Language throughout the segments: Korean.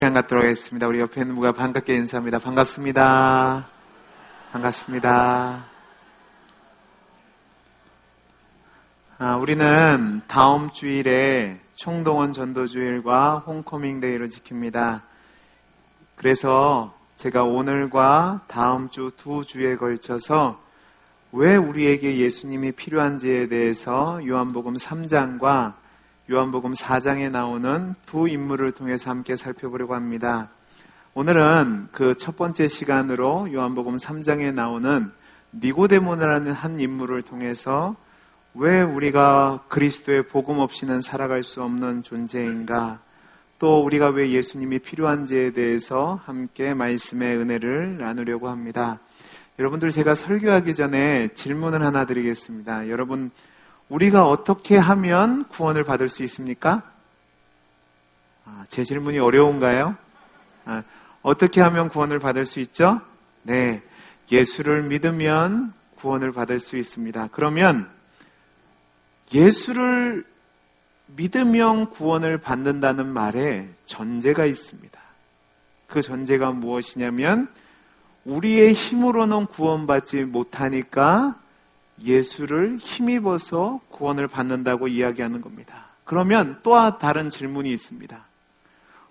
시간 갖도록 하겠습니다. 우리 옆에 있는 분과 반갑게 인사합니다. 반갑습니다. 반갑습니다. 우리는 다음 주일에 총동원 전도주일과 홈커밍데이를 지킵니다. 그래서 제가 오늘과 다음 주 두 주에 걸쳐서 왜 우리에게 예수님이 필요한지에 대해서 요한복음 3장과 요한복음 4장에 나오는 두 인물을 통해서 함께 살펴보려고 합니다. 오늘은 그 첫 번째 시간으로 요한복음 3장에 나오는 니고데모라는 한 인물을 통해서 왜 우리가 그리스도의 복음 없이는 살아갈 수 없는 존재인가, 또 우리가 왜 예수님이 필요한지에 대해서 함께 말씀의 은혜를 나누려고 합니다. 여러분들, 제가 설교하기 전에 질문을 하나 드리겠습니다. 여러분, 우리가 어떻게 하면 구원을 받을 수 있습니까? 제 질문이 어려운가요? 어떻게 하면 구원을 받을 수 있죠? 네, 예수를 믿으면 구원을 받을 수 있습니다. 그러면 예수를 믿으면 구원을 받는다는 말에 전제가 있습니다. 그 전제가 무엇이냐면 우리의 힘으로는 구원받지 못하니까 예수를 힘입어서 구원을 받는다고 이야기하는 겁니다. 그러면 또 다른 질문이 있습니다.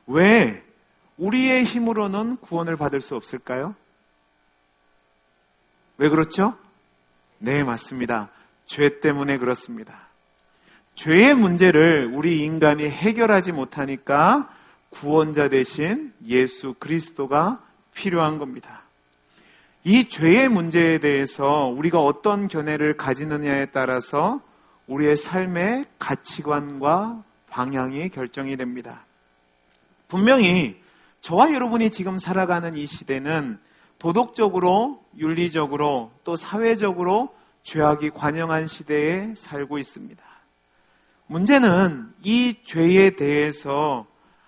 왜 우리의 힘으로는 구원을 받을 수 없을까요? 왜 그렇죠? 네, 맞습니다. 죄 때문에 그렇습니다. 죄의 문제를 우리 인간이 해결하지 못하니까 구원자 대신 예수 그리스도가 필요한 겁니다. 이 죄의 문제에 대해서 우리가 어떤 견해를 가지느냐에 따라서 우리의 삶의 가치관과 방향이 결정이 됩니다. 분명히 저와 여러분이 지금 살아가는 이 시대는 도덕적으로, 윤리적으로, 또 사회적으로 죄악이 관영한 시대에 살고 있습니다. 문제는 이 죄에 대해서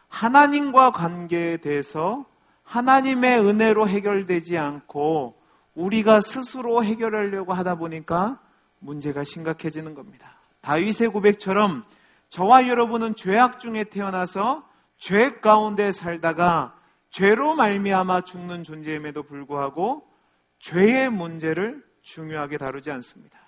하나님과 관계에 대해서 하나님의 은혜로 해결되지 않고 우리가 스스로 해결하려고 하다 보니까 문제가 심각해지는 겁니다. 다윗의 고백처럼 저와 여러분은 죄악 중에 태어나서 죄 가운데 살다가 죄로 말미암아 죽는 존재임에도 불구하고 죄의 문제를 중요하게 다루지 않습니다.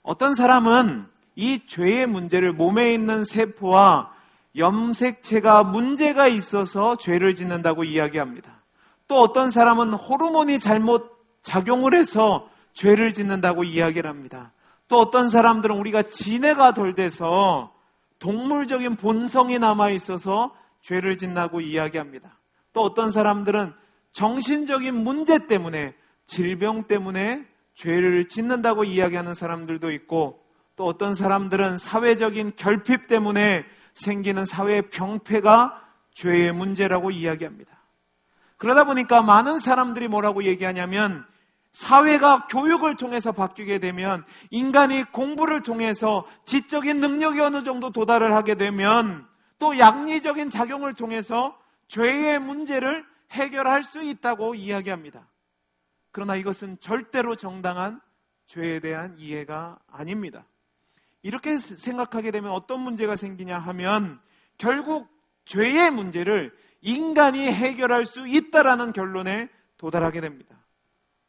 어떤 사람은 이 죄의 문제를 몸에 있는 세포와 염색체가 문제가 있어서 죄를 짓는다고 이야기합니다. 또 어떤 사람은 호르몬이 잘못 작용을 해서 죄를 짓는다고 이야기를 합니다. 또 어떤 사람들은 우리가 지혜가 덜 돼서 동물적인 본성이 남아있어서 죄를 짓는다고 이야기합니다. 또 어떤 사람들은 정신적인 문제 때문에, 질병 때문에 죄를 짓는다고 이야기하는 사람들도 있고, 또 어떤 사람들은 사회적인 결핍 때문에 생기는 사회 병폐가 죄의 문제라고 이야기합니다. 그러다 보니까 많은 사람들이 뭐라고 얘기하냐면 사회가 교육을 통해서 바뀌게 되면, 인간이 공부를 통해서 지적인 능력이 어느 정도 도달을 하게 되면 또 양리적인 작용을 통해서 죄의 문제를 해결할 수 있다고 이야기합니다. 그러나 이것은 절대로 정당한 죄에 대한 이해가 아닙니다. 이렇게 생각하게 되면 어떤 문제가 생기냐 하면 결국 죄의 문제를 인간이 해결할 수 있다라는 결론에 도달하게 됩니다.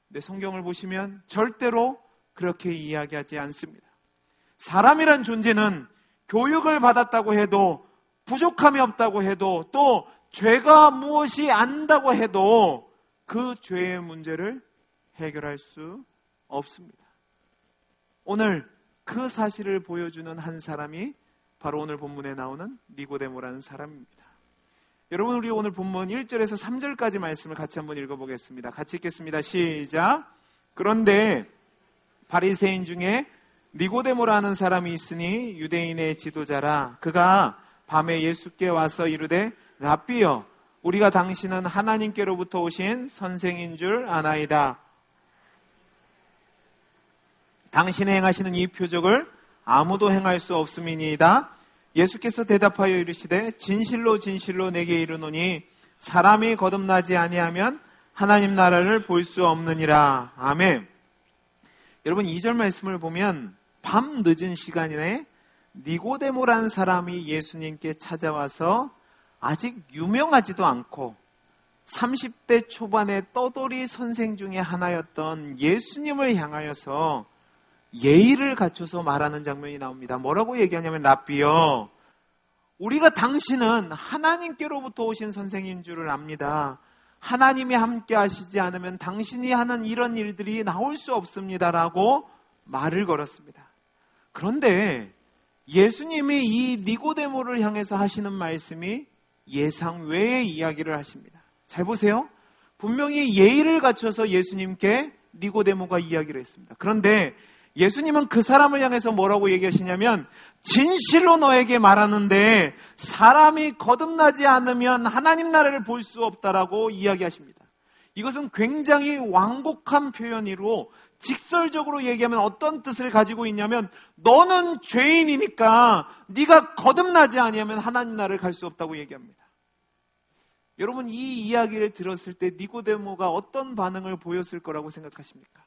근데 성경을 보시면 절대로 그렇게 이야기하지 않습니다. 사람이란 존재는 교육을 받았다고 해도, 부족함이 없다고 해도, 또 죄가 무엇이 안다고 해도 그 죄의 문제를 해결할 수 없습니다. 오늘 그 사실을 보여주는 한 사람이 바로 오늘 본문에 나오는 니고데모라는 사람입니다. 여러분, 우리 오늘 본문 1절에서 3절까지 말씀을 같이 한번 읽어보겠습니다. 같이 읽겠습니다. 시작. 그런데 바리새인 중에 니고데모라는 사람이 있으니 유대인의 지도자라. 그가 밤에 예수께 와서 이르되 랍비여, 우리가 당신은 하나님께로부터 오신 선생인 줄 아나이다. 당신이 행하시는 이 표적을 아무도 행할 수 없음이니이다. 예수께서 대답하여 이르시되 진실로 진실로 내게 이르노니 사람이 거듭나지 아니하면 하나님 나라를 볼 수 없느니라. 아멘. 여러분, 2절 말씀을 보면 밤 늦은 시간에 니고데모라는 사람이 예수님께 찾아와서 아직 유명하지도 않고 30대 초반의 떠돌이 선생 중에 하나였던 예수님을 향하여서 예의를 갖춰서 말하는 장면이 나옵니다. 뭐라고 얘기하냐면, 랍비여, 우리가 당신은 하나님께로부터 오신 선생인 줄을 압니다. 하나님이 함께 하시지 않으면 당신이 하는 이런 일들이 나올 수 없습니다라고 말을 걸었습니다. 그런데 예수님이 이 니고데모를 향해서 하시는 말씀이 예상 외의 이야기를 하십니다. 잘 보세요. 분명히 예의를 갖춰서 예수님께 니고데모가 이야기를 했습니다. 그런데 예수님은 그 사람을 향해서 뭐라고 얘기하시냐면, 진실로 너에게 말하는데 사람이 거듭나지 않으면 하나님 나라를 볼 수 없다라고 이야기하십니다. 이것은 굉장히 완곡한 표현으로 직설적으로 얘기하면 어떤 뜻을 가지고 있냐면, 너는 죄인이니까 네가 거듭나지 아니하면 하나님 나라를 갈 수 없다고 얘기합니다. 여러분, 이 이야기를 들었을 때 니고데모가 어떤 반응을 보였을 거라고 생각하십니까?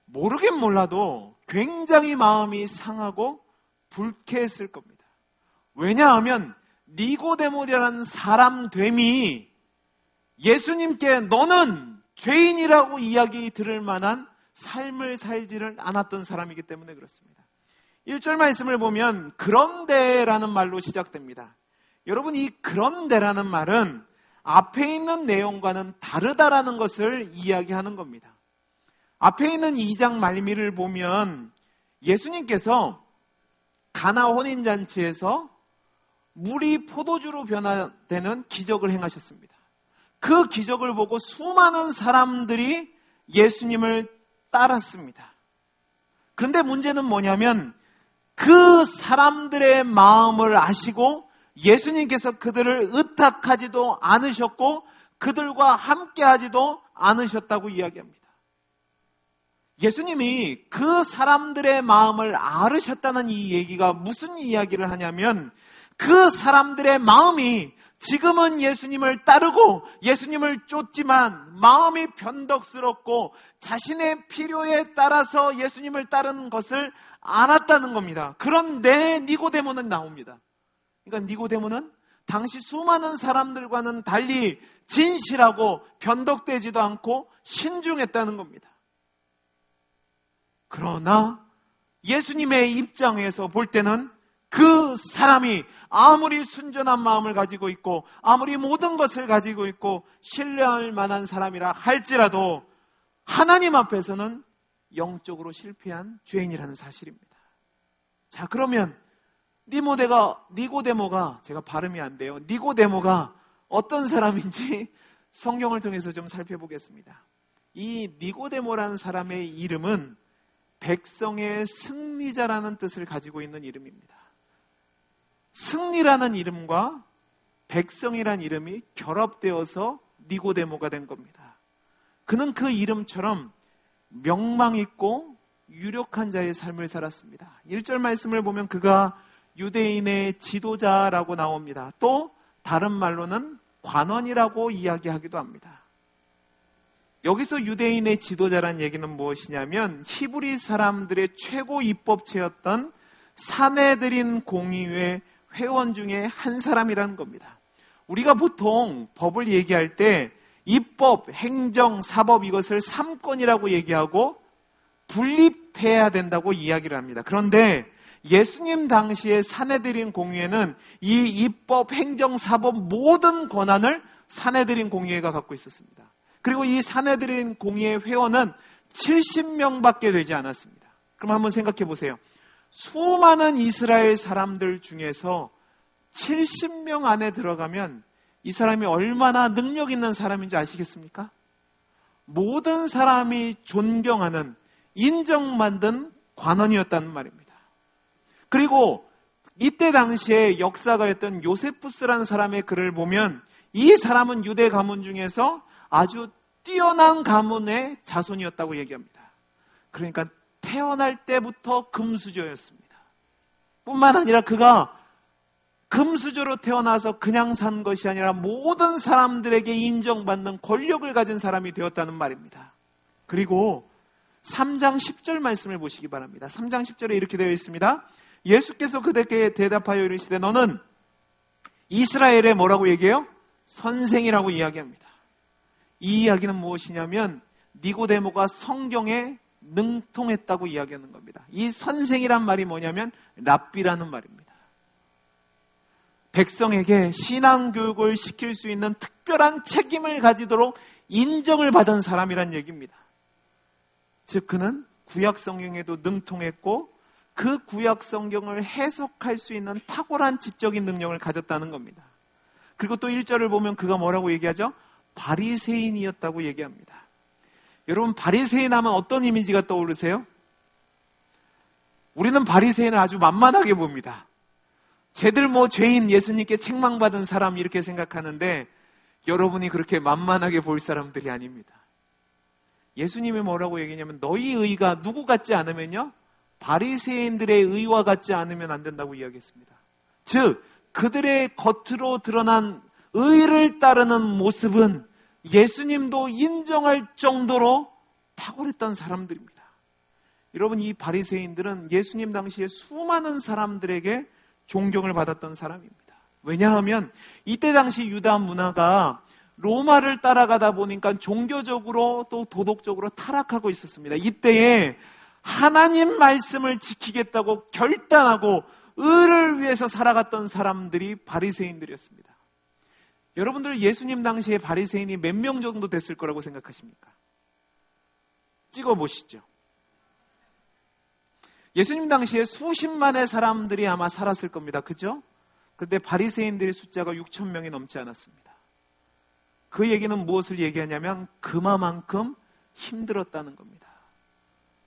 모르긴 몰라도 굉장히 마음이 상하고 불쾌했을 겁니다. 왜냐하면 니고데모라는 사람됨이 예수님께 너는 죄인이라고 이야기 들을 만한 삶을 살지를 않았던 사람이기 때문에 그렇습니다. 1절 말씀을 보면 그런데라는 말로 시작됩니다. 여러분, 이 그런데라는 말은 앞에 있는 내용과는 다르다라는 것을 이야기하는 겁니다. 앞에 있는 2장 말미를 보면 예수님께서 가나 혼인잔치에서 물이 포도주로 변화되는 기적을 행하셨습니다. 그 기적을 보고 수많은 사람들이 예수님을 따랐습니다. 그런데 문제는 뭐냐면 그 사람들의 마음을 아시고 예수님께서 그들을 의탁하지도 않으셨고 그들과 함께하지도 않으셨다고 이야기합니다. 예수님이 그 사람들의 마음을 알으셨다는 이 얘기가 무슨 이야기를 하냐면, 그 사람들의 마음이 지금은 예수님을 따르고 예수님을 쫓지만 마음이 변덕스럽고 자신의 필요에 따라서 예수님을 따르는 것을 알았다는 겁니다. 그런데 니고데모는 나옵니다. 그러니까 니고데모는 당시 수많은 사람들과는 달리 진실하고 변덕되지도 않고 신중했다는 겁니다. 그러나 예수님의 입장에서 볼 때는 그 사람이 아무리 순전한 마음을 가지고 있고 아무리 모든 것을 가지고 있고 신뢰할 만한 사람이라 할지라도 하나님 앞에서는 영적으로 실패한 죄인이라는 사실입니다. 자, 그러면 니고데모가 제가 발음이 안 돼요. 니고데모가 어떤 사람인지 성경을 통해서 좀 살펴보겠습니다. 이 니고데모라는 사람의 이름은 백성의 승리자라는 뜻을 가지고 있는 이름입니다. 승리라는 이름과 백성이라는 이름이 결합되어서 니고데모가 된 겁니다. 그는 그 이름처럼 명망 있고 유력한 자의 삶을 살았습니다. 1절 말씀을 보면 그가 유대인의 지도자라고 나옵니다. 또 다른 말로는 관원이라고 이야기하기도 합니다. 여기서 유대인의 지도자란 얘기는 무엇이냐면 히브리 사람들의 최고 입법체였던 사네드린 공의회 회원 중에 한 사람이라는 겁니다. 우리가 보통 법을 얘기할 때 입법, 행정, 사법 이것을 3권이라고 얘기하고 분립해야 된다고 이야기를 합니다. 그런데 예수님 당시의 사네드린 공의회는 이 입법, 행정, 사법 모든 권한을 사네드린 공의회가 갖고 있었습니다. 그리고 이 사네드린 공의회 회원은 70명밖에 되지 않았습니다. 그럼 한번 생각해 보세요. 수많은 이스라엘 사람들 중에서 70명 안에 들어가면 이 사람이 얼마나 능력 있는 사람인지 아시겠습니까? 모든 사람이 존경하는 인정받는 관원이었다는 말입니다. 그리고 이때 당시에 역사가였던 요세푸스라는 사람의 글을 보면 이 사람은 유대 가문 중에서 아주 뛰어난 가문의 자손이었다고 얘기합니다. 그러니까 태어날 때부터 금수저였습니다. 뿐만 아니라 그가 금수저로 태어나서 그냥 산 것이 아니라 모든 사람들에게 인정받는 권력을 가진 사람이 되었다는 말입니다. 그리고 3장 10절 말씀을 보시기 바랍니다. 3장 10절에 이렇게 되어 있습니다. 예수께서 그들에게 대답하여 이르시되 너는 이스라엘에 뭐라고 얘기해요? 선생이라고 이야기합니다. 이 이야기는 무엇이냐면 니고데모가 성경에 능통했다고 이야기하는 겁니다. 이 선생이란 말이 뭐냐면 랍비라는 말입니다. 백성에게 신앙교육을 시킬 수 있는 특별한 책임을 가지도록 인정을 받은 사람이란 얘기입니다. 즉 그는 구약 성경에도 능통했고 그 구약 성경을 해석할 수 있는 탁월한 지적인 능력을 가졌다는 겁니다. 그리고 또 1절을 보면 그가 뭐라고 얘기하죠? 바리새인이었다고 얘기합니다. 여러분, 바리새인 하면 어떤 이미지가 떠오르세요? 우리는 바리새인을 아주 만만하게 봅니다. 쟤들 죄인, 예수님께 책망받은 사람 이렇게 생각하는데 여러분이 그렇게 만만하게 볼 사람들이 아닙니다. 예수님이 뭐라고 얘기냐면 너희 의가 누구 같지 않으면요? 바리새인들의 의와 같지 않으면 안 된다고 이야기했습니다. 즉 그들의 겉으로 드러난 의를 따르는 모습은 예수님도 인정할 정도로 탁월했던 사람들입니다. 여러분, 이 바리새인들은 예수님 당시에 수많은 사람들에게 존경을 받았던 사람입니다. 왜냐하면 이때 당시 유다 문화가 로마를 따라가다 보니까 종교적으로 또 도덕적으로 타락하고 있었습니다. 이때에 하나님 말씀을 지키겠다고 결단하고 의를 위해서 살아갔던 사람들이 바리새인들이었습니다. 여러분들 예수님 당시에 바리새인이 몇 명 정도 됐을 거라고 생각하십니까? 찍어보시죠. 예수님 당시에 수십만의 사람들이 아마 살았을 겁니다. 그죠? 그런데 바리새인들의 숫자가 6천 명이 넘지 않았습니다. 그 얘기는 무엇을 얘기하냐면 그만큼 힘들었다는 겁니다.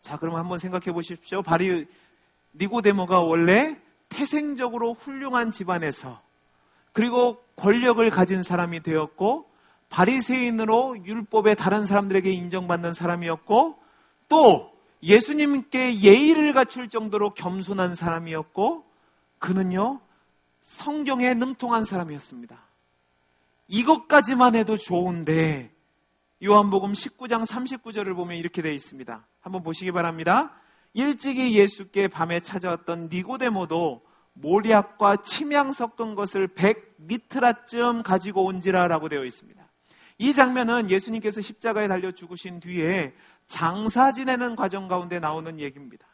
자, 그럼 한번 생각해 보십시오. 니고데모가 원래 태생적으로 훌륭한 집안에서 그리고 권력을 가진 사람이 되었고 바리새인으로 율법의 다른 사람들에게 인정받는 사람이었고 또 예수님께 예의를 갖출 정도로 겸손한 사람이었고 그는요 성경에 능통한 사람이었습니다. 이것까지만 해도 좋은데 요한복음 19장 39절을 보면 이렇게 되어 있습니다. 한번 보시기 바랍니다. 일찍이 예수께 밤에 찾아왔던 니고데모도 모략과 침향 섞은 것을 100리트라쯤 가지고 온지라라고 되어 있습니다. 이 장면은 예수님께서 십자가에 달려 죽으신 뒤에 장사 지내는 과정 가운데 나오는 얘기입니다.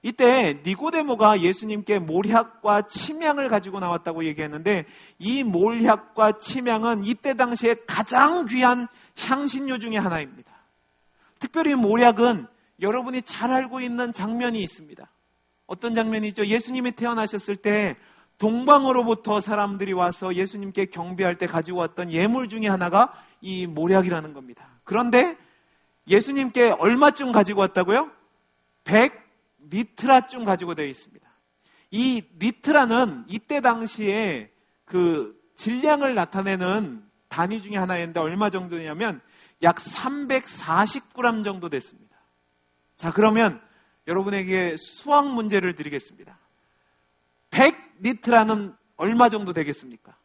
이때 니고데모가 예수님께 몰약과 침향을 가지고 나왔다고 얘기했는데 이 몰약과 침향은 이때 당시에 가장 귀한 향신료 중에 하나입니다. 특별히 몰약은 여러분이 잘 알고 있는 장면이 있습니다. 어떤 장면이죠? 예수님이 태어나셨을 때 동방으로부터 사람들이 와서 예수님께 경배할 때 가지고 왔던 예물 중에 하나가 이 몰약이라는 겁니다. 그런데 예수님께 얼마쯤 가지고 왔다고요? 100리트라쯤 가지고 되어 있습니다. 이 리트라는 이때 당시에 그 질량을 나타내는 단위 중에 하나였는데 얼마 정도냐면 약 340g 정도 됐습니다. 자, 그러면 여러분에게 수학 문제를 드리겠습니다. 100리트라는 얼마 정도 되겠습니까?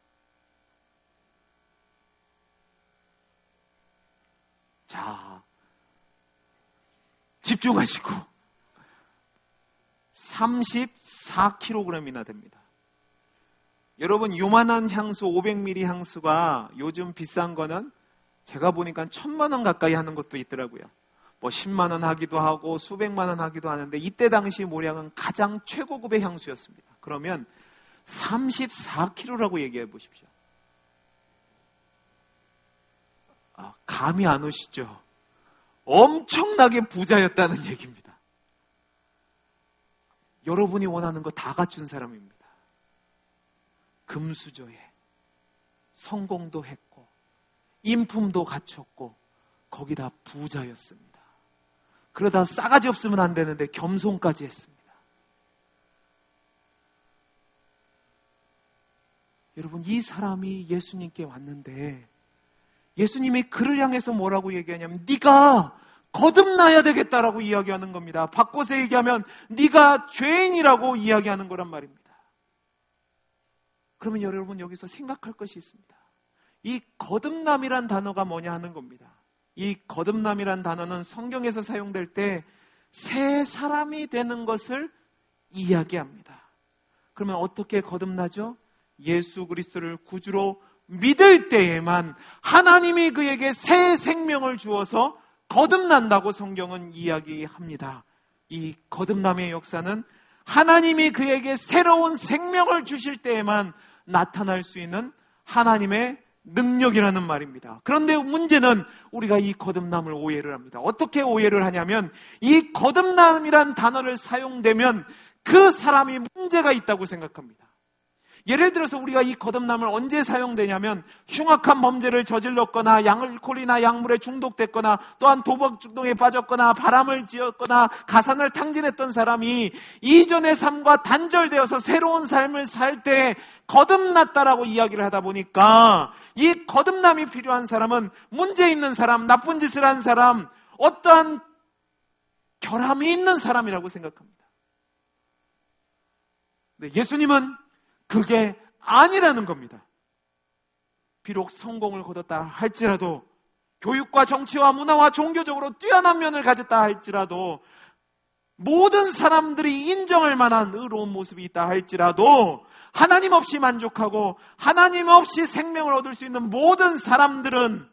자, 집중하시고 34kg이나 됩니다. 여러분, 요만한 향수 500ml 향수가 요즘 비싼 거는 제가 보니까 1000만 원 가까이 하는 것도 있더라고요. 10만 원 하기도 하고 수백만 원 하기도 하는데 이때 당시 모량은 가장 최고급의 향수였습니다. 그러면 34kg라고 얘기해 보십시오. 감이 안 오시죠? 엄청나게 부자였다는 얘기입니다. 여러분이 원하는 거 다 갖춘 사람입니다. 금수저에 성공도 했고 인품도 갖췄고 거기다 부자였습니다. 그러다 싸가지 없으면 안 되는데 겸손까지 했습니다. 여러분, 이 사람이 예수님께 왔는데 예수님이 그를 향해서 뭐라고 얘기하냐면 네가 거듭나야 되겠다라고 이야기하는 겁니다. 바꿔서 얘기하면 네가 죄인이라고 이야기하는 거란 말입니다. 그러면 여러분 여기서 생각할 것이 있습니다. 이 거듭남이란 단어가 뭐냐 하는 겁니다. 이 거듭남이란 단어는 성경에서 사용될 때 새 사람이 되는 것을 이야기합니다. 그러면 어떻게 거듭나죠? 예수 그리스도를 구주로 믿을 때에만 하나님이 그에게 새 생명을 주어서 거듭난다고 성경은 이야기합니다. 이 거듭남의 역사는 하나님이 그에게 새로운 생명을 주실 때에만 나타날 수 있는 하나님의 능력이라는 말입니다. 그런데 문제는 우리가 이 거듭남을 오해를 합니다. 어떻게 오해를 하냐면 이 거듭남이란 단어를 사용되면 그 사람이 문제가 있다고 생각합니다. 예를 들어서 우리가 이 거듭남을 언제 사용되냐면 흉악한 범죄를 저질렀거나 알코올이나 약물에 중독됐거나 또한 도박 중독에 빠졌거나 바람을 지었거나 가산을 탕진했던 사람이 이전의 삶과 단절되어서 새로운 삶을 살 때 거듭났다라고 이야기를 하다 보니까 이 거듭남이 필요한 사람은 문제 있는 사람, 나쁜 짓을 한 사람, 어떠한 결함이 있는 사람이라고 생각합니다. 근데 예수님은 그게 아니라는 겁니다. 비록 성공을 거뒀다 할지라도 교육과 정치와 문화와 종교적으로 뛰어난 면을 가졌다 할지라도 모든 사람들이 인정할 만한 의로운 모습이 있다 할지라도 하나님 없이 만족하고 하나님 없이 생명을 얻을 수 있는 모든 사람들은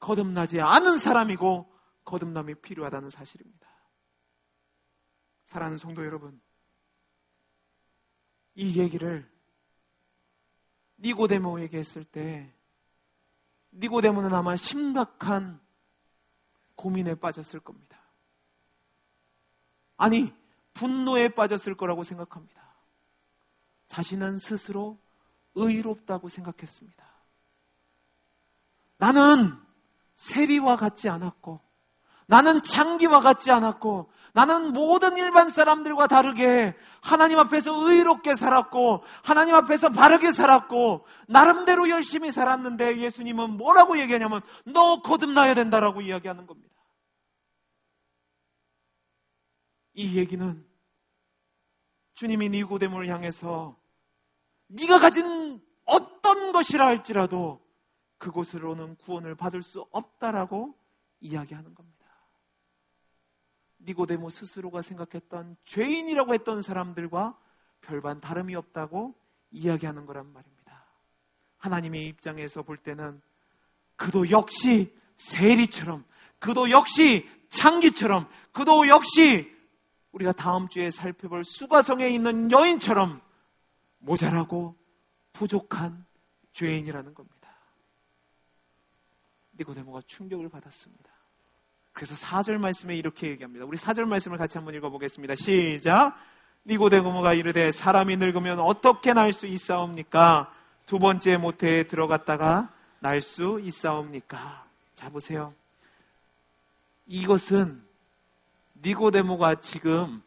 거듭나지 않은 사람이고 거듭남이 필요하다는 사실입니다. 사랑하는 성도 여러분, 이 얘기를 니고데모에게 했을 때 니고데모는 아마 심각한 고민에 빠졌을 겁니다. 아니, 분노에 빠졌을 거라고 생각합니다. 자신은 스스로 의롭다고 생각했습니다. 나는 세리와 같지 않았고 나는 창기와 같지 않았고 나는 모든 일반 사람들과 다르게 하나님 앞에서 의롭게 살았고 하나님 앞에서 바르게 살았고 나름대로 열심히 살았는데 예수님은 뭐라고 얘기하냐면 너 거듭나야 된다라고 이야기하는 겁니다. 이 얘기는 주님이 니고데모를 향해서 네가 가진 어떤 것이라 할지라도 그곳으로는 구원을 받을 수 없다라고 이야기하는 겁니다. 니고데모 스스로가 생각했던 죄인이라고 했던 사람들과 별반 다름이 없다고 이야기하는 거란 말입니다. 하나님의 입장에서 볼 때는 그도 역시 세리처럼, 그도 역시 창기처럼, 그도 역시 우리가 다음 주에 살펴볼 수가성에 있는 여인처럼 모자라고 부족한 죄인이라는 겁니다. 니고데모가 충격을 받았습니다. 그래서 4절 말씀에 이렇게 얘기합니다. 우리 4절 말씀을 같이 한번 읽어보겠습니다. 시작! 니고데모가 이르되 사람이 늙으면 어떻게 날 수 있사옵니까? 두 번째 모태에 들어갔다가 날 수 있사옵니까? 자, 보세요. 이것은 니고데모가 지금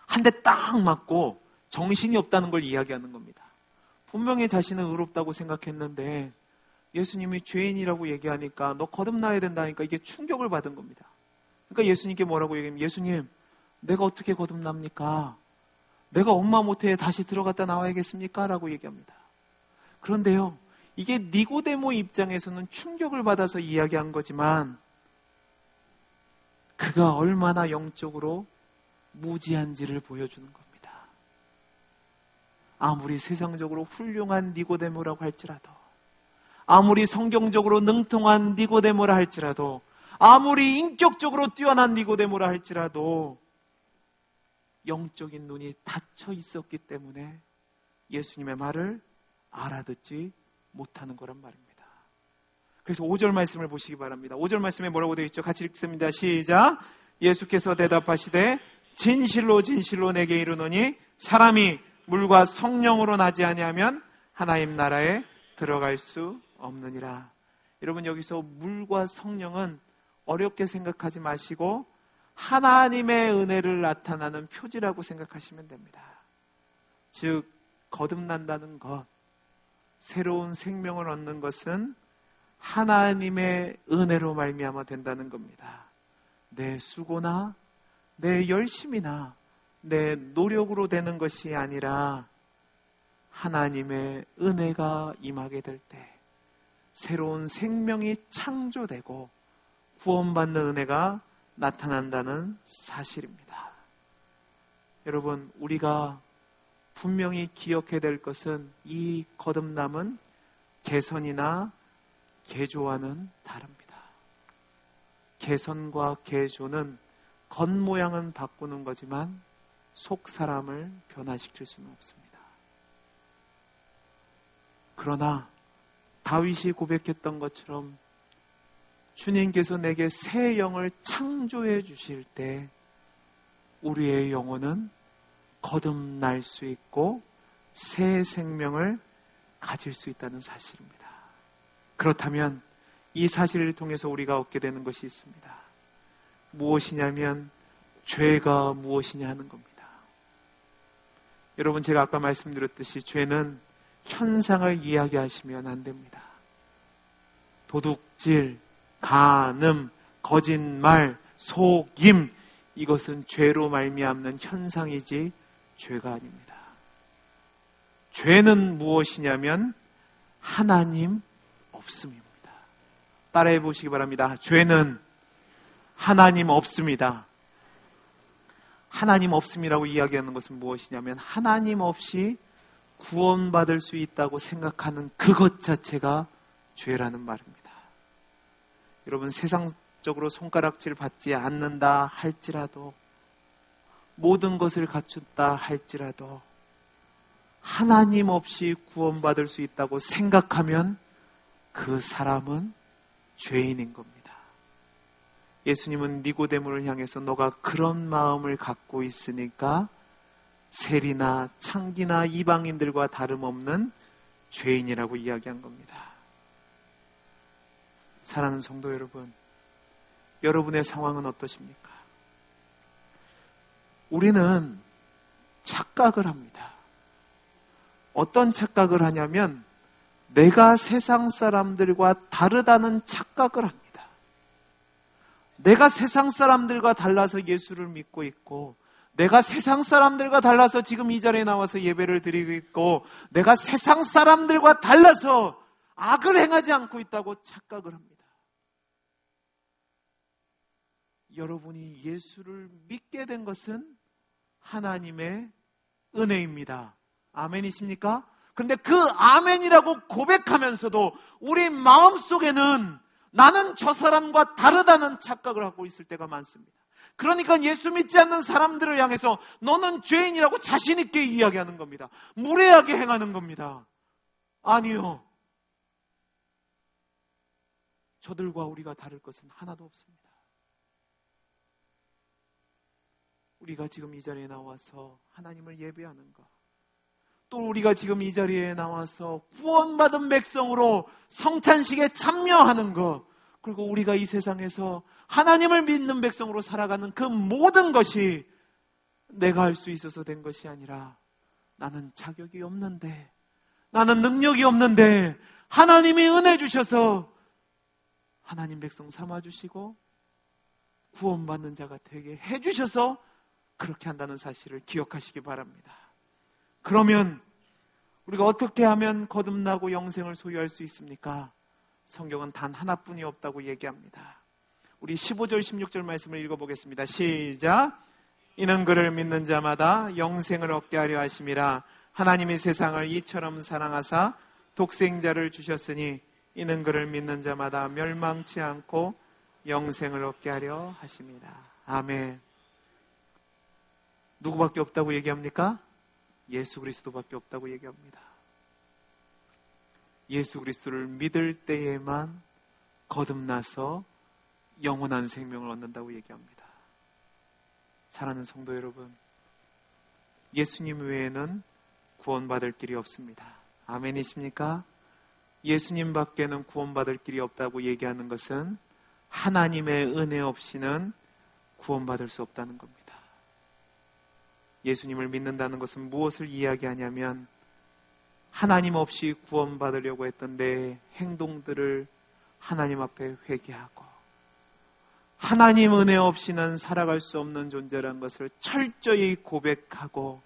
한 대 딱 맞고 정신이 없다는 걸 이야기하는 겁니다. 분명히 자신은 의롭다고 생각했는데 예수님이 죄인이라고 얘기하니까 너 거듭나야 된다니까 이게 충격을 받은 겁니다. 그러니까 예수님께 뭐라고 얘기하면 예수님, 내가 어떻게 거듭납니까? 내가 엄마 모태에 다시 들어갔다 나와야겠습니까? 라고 얘기합니다. 그런데요, 이게 니고데모 입장에서는 충격을 받아서 이야기한 거지만 그가 얼마나 영적으로 무지한지를 보여주는 겁니다. 아무리 세상적으로 훌륭한 니고데모라고 할지라도 아무리 성경적으로 능통한 니고데모라 할지라도 아무리 인격적으로 뛰어난 니고데모라 할지라도 영적인 눈이 닫혀 있었기 때문에 예수님의 말을 알아듣지 못하는 거란 말입니다. 그래서 5절 말씀을 보시기 바랍니다. 5절 말씀에 뭐라고 되어 있죠? 같이 읽습니다. 시작! 예수께서 대답하시되 진실로 진실로 내게 이르노니 사람이 물과 성령으로 나지 아니하면 하나님 나라에 들어갈 수 없느니라. 여러분, 여기서 물과 성령은 어렵게 생각하지 마시고 하나님의 은혜를 나타나는 표지라고 생각하시면 됩니다. 즉 거듭난다는 것, 새로운 생명을 얻는 것은 하나님의 은혜로 말미암아 된다는 겁니다. 내 수고나 내 열심이나 내 노력으로 되는 것이 아니라 하나님의 은혜가 임하게 될 때 새로운 생명이 창조되고 구원받는 은혜가 나타난다는 사실입니다. 여러분, 우리가 분명히 기억해야 될 것은 이 거듭남은 개선이나 개조와는 다릅니다. 개선과 개조는 겉모양은 바꾸는 거지만 속 사람을 변화시킬 수는 없습니다. 그러나 다윗이 고백했던 것처럼 주님께서 내게 새 영을 창조해 주실 때 우리의 영혼은 거듭날 수 있고 새 생명을 가질 수 있다는 사실입니다. 그렇다면 이 사실을 통해서 우리가 얻게 되는 것이 있습니다. 무엇이냐면 죄가 무엇이냐 하는 겁니다. 여러분, 제가 아까 말씀드렸듯이 죄는 현상을 이야기하시면 안 됩니다. 도둑질, 간음, 거짓말, 속임, 이것은 죄로 말미암는 현상이지 죄가 아닙니다. 죄는 무엇이냐면 하나님 없음입니다. 따라해 보시기 바랍니다. 죄는 하나님 없습니다. 하나님 없음이라고 이야기하는 것은 무엇이냐면 하나님 없이 구원받을 수 있다고 생각하는 그것 자체가 죄라는 말입니다. 여러분, 세상적으로 손가락질 받지 않는다 할지라도, 모든 것을 갖췄다 할지라도 하나님 없이 구원받을 수 있다고 생각하면 그 사람은 죄인인 겁니다. 예수님은 니고데모를 향해서 너가 그런 마음을 갖고 있으니까 세리나 창기나 이방인들과 다름없는 죄인이라고 이야기한 겁니다. 사랑하는 성도 여러분, 여러분의 상황은 어떠십니까? 우리는 착각을 합니다. 어떤 착각을 하냐면 내가 세상 사람들과 다르다는 착각을 합니다. 내가 세상 사람들과 달라서 예수를 믿고 있고, 내가 세상 사람들과 달라서 지금 이 자리에 나와서 예배를 드리고 있고, 내가 세상 사람들과 달라서 악을 행하지 않고 있다고 착각을 합니다. 여러분이 예수를 믿게 된 것은 하나님의 은혜입니다. 아멘이십니까? 그런데 그 아멘이라고 고백하면서도 우리 마음속에는 나는 저 사람과 다르다는 착각을 하고 있을 때가 많습니다. 그러니까 예수 믿지 않는 사람들을 향해서 너는 죄인이라고 자신 있게 이야기하는 겁니다. 무례하게 행하는 겁니다. 아니요. 저들과 우리가 다를 것은 하나도 없습니다. 우리가 지금 이 자리에 나와서 하나님을 예배하는 것, 또 우리가 지금 이 자리에 나와서 구원받은 백성으로 성찬식에 참여하는 것, 그리고 우리가 이 세상에서 하나님을 믿는 백성으로 살아가는 그 모든 것이 내가 할 수 있어서 된 것이 아니라 나는 자격이 없는데, 나는 능력이 없는데 하나님이 은혜 주셔서 하나님 백성 삼아주시고 구원받는 자가 되게 해주셔서 그렇게 한다는 사실을 기억하시기 바랍니다. 그러면 우리가 어떻게 하면 거듭나고 영생을 소유할 수 있습니까? 성경은 단 하나뿐이 없다고 얘기합니다. 우리 15절 16절 말씀을 읽어보겠습니다. 시작. 이는 그를 믿는 자마다 영생을 얻게 하려 하심이라. 하나님이 세상을 이처럼 사랑하사 독생자를 주셨으니 이는 그를 믿는 자마다 멸망치 않고 영생을 얻게 하려 하심이라. 아멘. 누구밖에 없다고 얘기합니까? 예수 그리스도밖에 없다고 얘기합니다. 예수 그리스도를 믿을 때에만 거듭나서 영원한 생명을 얻는다고 얘기합니다. 사랑하는 성도 여러분, 예수님 외에는 구원받을 길이 없습니다. 아멘이십니까? 예수님 밖에는 구원받을 길이 없다고 얘기하는 것은 하나님의 은혜 없이는 구원받을 수 없다는 겁니다. 예수님을 믿는다는 것은 무엇을 이야기하냐면 하나님 없이 구원받으려고 했던 내 행동들을 하나님 앞에 회개하고 하나님 은혜 없이는 살아갈 수 없는 존재라는 것을 철저히 고백하고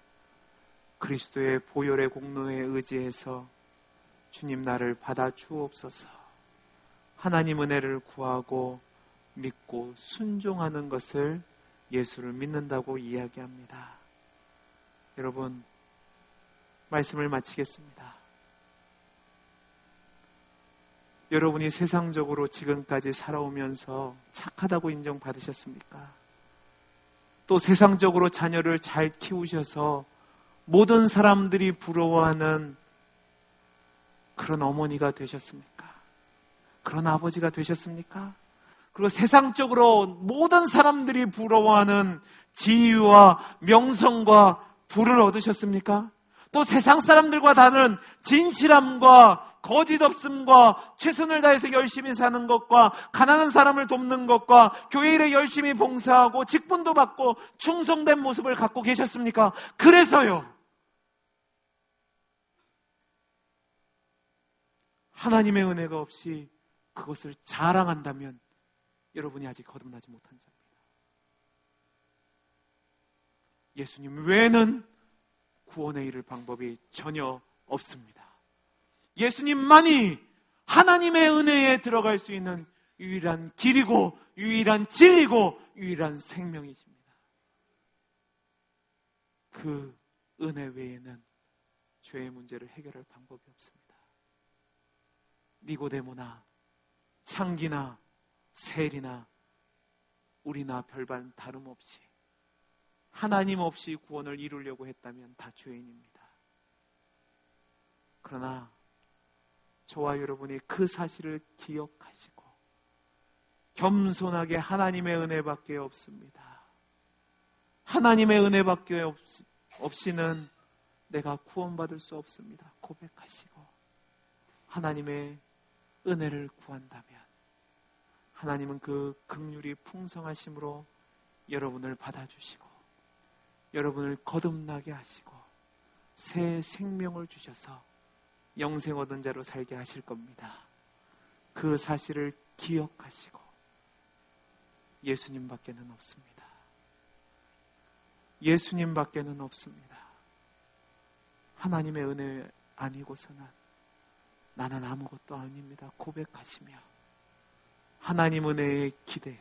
그리스도의 보혈의 공로에 의지해서 주님 나를 받아 주옵소서, 하나님 은혜를 구하고 믿고 순종하는 것을 예수를 믿는다고 이야기합니다. 여러분, 말씀을 마치겠습니다. 여러분이 세상적으로 지금까지 살아오면서 착하다고 인정받으셨습니까? 또 세상적으로 자녀를 잘 키우셔서 모든 사람들이 부러워하는 그런 어머니가 되셨습니까? 그런 아버지가 되셨습니까? 그리고 세상적으로 모든 사람들이 부러워하는 지위와 명성과 부를 얻으셨습니까? 또 세상 사람들과 다른 진실함과 거짓 없음과 최선을 다해서 열심히 사는 것과 가난한 사람을 돕는 것과 교회 일에 열심히 봉사하고 직분도 받고 충성된 모습을 갖고 계셨습니까? 그래서요, 하나님의 은혜가 없이 그것을 자랑한다면 여러분이 아직 거듭나지 못한 자입니다. 예수님 외에는 구원에 이를 방법이 전혀 없습니다. 예수님만이 하나님의 은혜에 들어갈 수 있는 유일한 길이고 유일한 진리고 유일한 생명이십니다. 그 은혜 외에는 죄의 문제를 해결할 방법이 없습니다. 니고데모나 창기나 셀이나 우리나 별반 다름없이 하나님 없이 구원을 이루려고 했다면 다 죄인입니다. 그러나 저와 여러분이 그 사실을 기억하시고 겸손하게 하나님의 은혜밖에 없습니다. 하나님의 은혜밖에 없이는 내가 구원받을 수 없습니다. 고백하시고 하나님의 은혜를 구한다면 하나님은 그 긍휼이 풍성하심으로 여러분을 받아주시고 여러분을 거듭나게 하시고 새 생명을 주셔서 영생 얻은 자로 살게 하실 겁니다. 그 사실을 기억하시고 예수님밖에는 없습니다. 예수님밖에는 없습니다. 하나님의 은혜 아니고서는 나는 아무것도 아닙니다. 고백하시며 하나님 은혜에 기대어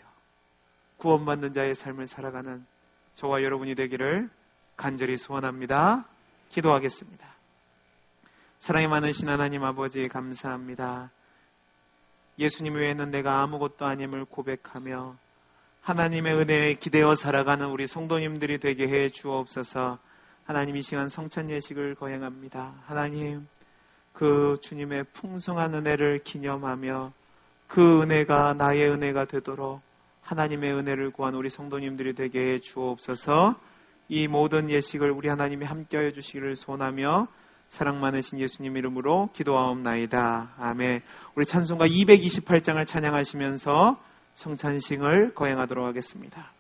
구원받는 자의 삶을 살아가는 저와 여러분이 되기를 간절히 소원합니다. 기도하겠습니다. 사랑이 많으신 하나님 아버지 감사합니다. 예수님 외에는 내가 아무것도 아님을 고백하며 하나님의 은혜에 기대어 살아가는 우리 성도님들이 되게 해 주옵소서. 하나님 이 시간 성찬 예식을 거행합니다. 하나님 그 주님의 풍성한 은혜를 기념하며 그 은혜가 나의 은혜가 되도록 하나님의 은혜를 구한 우리 성도님들이 되게 해 주옵소서. 이 모든 예식을 우리 하나님이 함께하여 주시기를 소원하며 사랑 많으신 예수님 이름으로 기도하옵나이다. 아멘. 우리 찬송가 228장을 찬양하시면서 성찬식을 거행하도록 하겠습니다.